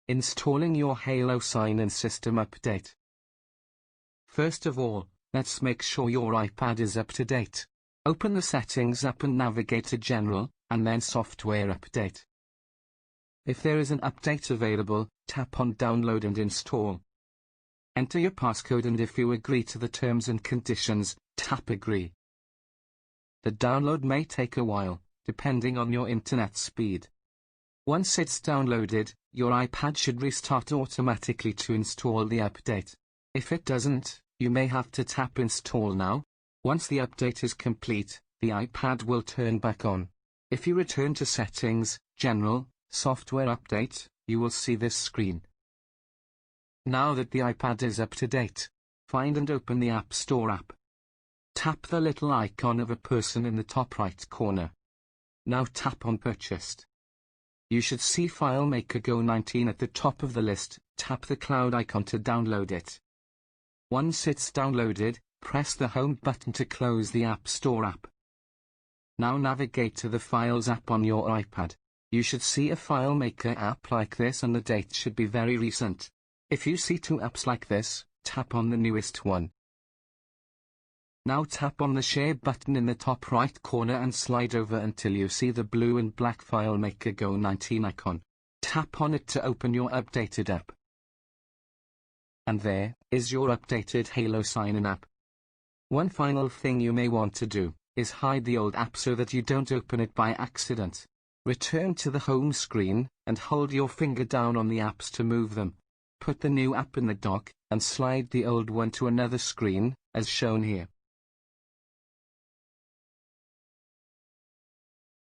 Installing your Halo sign-in system update. First of all, let's make sure your iPad is up to date. Open the Settings app and navigate to General, and then Software Update. If there is an update available, tap on Download and Install. Enter your passcode, and if you agree to the terms and conditions, tap Agree. The download may take a while, depending on your internet speed. Once it's downloaded, your iPad should restart automatically to install the update. If it doesn't, you may have to tap Install Now. Once the update is complete, the iPad will turn back on. If you return to Settings, General, Software Update, you will see this screen. Now that the iPad is up to date, find and open the App Store app. Tap the little icon of a person in the top right corner. Now tap on Purchased. You should see FileMaker Go 19 at the top of the list. Tap the cloud icon to download it. Once it's downloaded, press the Home button to close the App Store app. Now navigate to the Files app on your iPad. You should see a FileMaker app like this, and the date should be very recent. If you see two apps like this, tap on the newest one. Now tap on the Share button in the top right corner and slide over until you see the blue and black FileMaker Go 19 icon. Tap on it to open your updated app. And there is your updated Halo sign-in app. One final thing you may want to do is hide the old app so that you don't open it by accident. Return to the home screen and hold your finger down on the apps to move them. Put the new app in the dock and slide the old one to another screen, as shown here.